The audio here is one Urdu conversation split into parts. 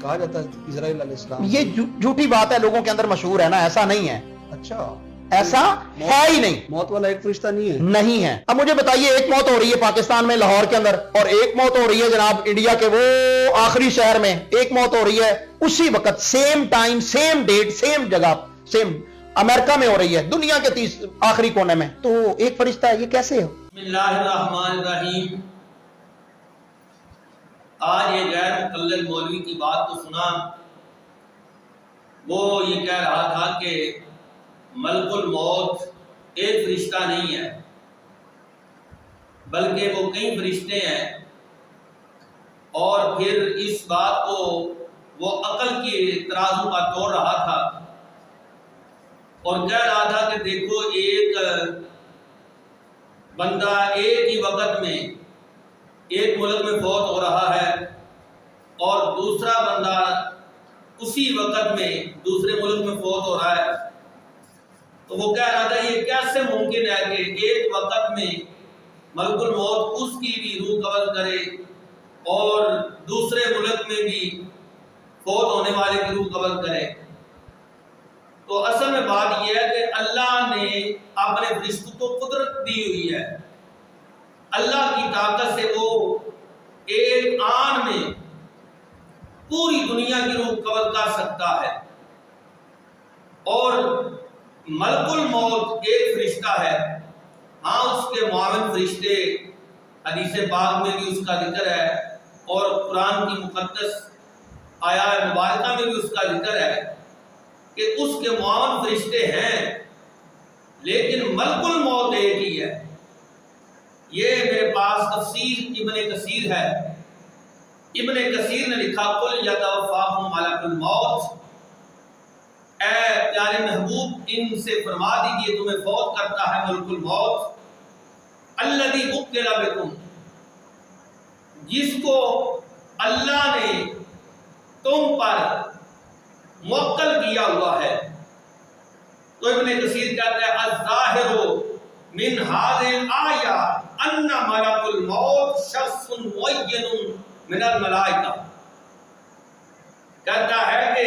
کہا جاتا ہے اسرائیل علیہ السلام. یہ جھوٹی بات ہے، لوگوں کے اندر مشہور ہے نا، ایسا نہیں ہے، اچھا ایسا ہے ہی نہیں، موت والا ایک فرشتہ نہیں ہے. نہیں ہے. اب مجھے بتائیے، ایک موت ہو رہی ہے پاکستان میں لاہور کے اندر، اور ایک موت ہو رہی ہے جناب انڈیا کے وہ آخری شہر میں، ایک موت ہو رہی ہے اسی وقت، same time, same date, same جگہ، سیم امریکہ میں ہو رہی ہے، دنیا کے آخری کونے میں. تو ایک فرشتہ ہے، یہ کیسے ہو؟ بسم اللہ الرحمن الرحیم. آج یہ غیر مقلد مولوی کی بات کو سنا، وہ یہ کہہ رہا تھا کہ ملک الموت ایک فرشتہ نہیں ہے بلکہ وہ کئی فرشتے ہیں، اور پھر اس بات کو وہ عقل کی ترازو پر توڑ رہا تھا اور کہہ رہا تھا کہ دیکھو، ایک بندہ ایک ہی وقت میں ایک ملک میں فوت ہو رہا ہے اور دوسرا بندہ اسی وقت میں دوسرے ملک میں فوت ہو رہا ہے. تو وہ کہہ رہا تھا یہ کیسے ممکن ہے کہ ایک وقت میں ملک الموت اس کی بھی روح قبض کرے اور دوسرے ملک میں بھی فوت ہونے والے کی روح قبض کرے. تو اصل میں بات یہ ہے کہ اللہ نے اپنے فرشتوں کو قدرت دی ہوئی ہے. اللہ کی طاقت سے وہ ایک آن میں پوری دنیا کی روح قبض کر سکتا ہے. اور ملک الموت ایک فرشتہ ہے، ہاں اس کے معاون فرشتے حدیث پاک میں بھی اس کا ذکر ہے اور قرآن کی مقدس آیات مبارکہ میں بھی اس کا ذکر ہے کہ اس کے معاون فرشتے ہیں، لیکن ملک الموت ایک ہی ہے. یہ میرے پاس تفسیر ابن کثیر ہے. ابن کثیر نے لکھا قل یتوفاکم ملک الموت، اے پیارے محبوب ان سے فرما دیجئے تمہیں فوت کرتا ہے ملک الموت، الذی وکل بکم، جس کو اللہ نے تم پر موکل کیا ہوا ہے. تو ابن کثیر کہتا ہے الظاہر من هذه الآیہ ان ملک الموت شخص معین من الملائکہ. کہتا ہے کہ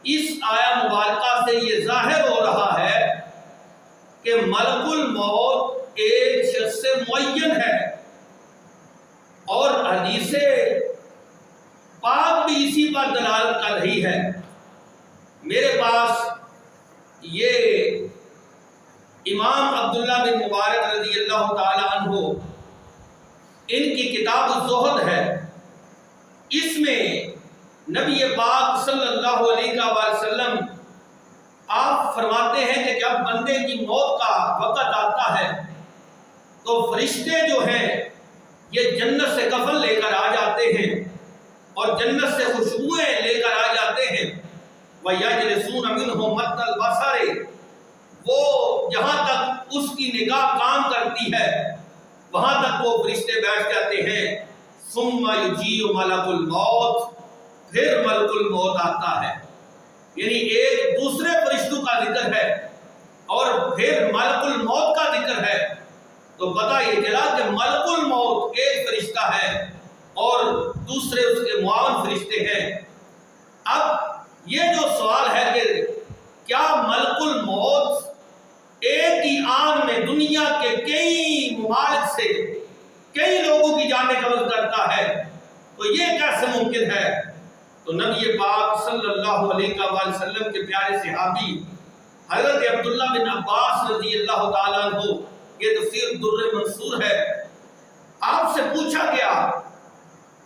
اس آیہ مبارکہ سے یہ ظاہر ہو رہا ہے کہ ملک الموت ایک شخص معین ہے، اور حدیث پاک بھی اسی پر دلالت کر رہی ہے. میرے پاس یہ امام عبداللہ بن مبارک رضی اللہ تعالی عنہ ان کی کتاب الزہد ہے. اس میں نبی پاک صلی اللہ علیہ وسلم آپ فرماتے ہیں کہ جب بندے کی موت کا وقت آتا ہے تو فرشتے جو ہیں یہ جنت سے کفن لے کر آ جاتے ہیں اور جنت سے خوشبوئیں لے کر آ جاتے ہیں. وَيَجْلِسُونَ مِنْهُ مَدَّ الْبَصَرِ، وہ جہاں تک اس کی نگاہ کام کرتی ہے وہاں تک وہ فرشتے بیٹھ جاتے ہیں. ثُمَّ يُجِيءُ مَلَكُ الْمَوْتِ، پھر ملک الموت آتا ہے. یعنی ایک دوسرے فرشتوں کا ذکر ہے اور پھر ملک الموت کا ذکر ہے. تو پتہ یہ چلا کہ ملک الموت ایک فرشتہ ہے اور دوسرے اس کے معاون فرشتے ہیں. اب یہ جو سوال ہے کہ کیا ملک الموت ایک ہی آن میں دنیا کے کئی ممالک سے کئی لوگوں کی جانیں قبض کرتا ہے، تو یہ کیسے ممکن ہے؟ تو نبی پاک صلی اللہ علیہ وسلم کے پیارے صحابی حضرت عبداللہ بن عباس رضی اللہ تعالیٰ عنہ، یہ تفسیر در منصور ہے، آپ سے پوچھا گیا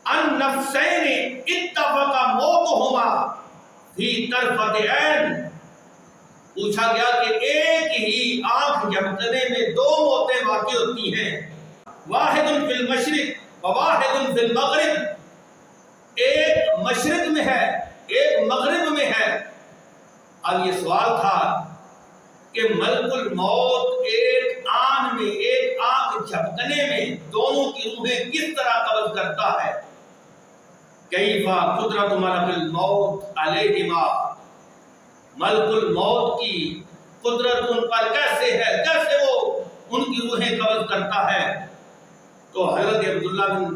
ان نفسین اتفقا موتہما فی طرفت عین، پوچھا گیا کہ ایک ہی آنکھ جھپکنے میں دو موتیں واقع ہوتی ہیں، واحد فی المشرق و واحد فی المغرب، ایک مشرق میں ہے ایک مغرب میں ہے. اب یہ سوال تھا کہ ملک الموت ایک آن میں ایک آنکھ جھپکنے میں دونوں کی روحیں کس طرح قبض کرتا ہے؟ کیف قدرت ملک الموت علیہما، ملک الموت کی قدرت ان پر کیسے ہے، کیسے وہ ان کی روحیں قبض کرتا ہے؟ تو حضرت عبداللہ بن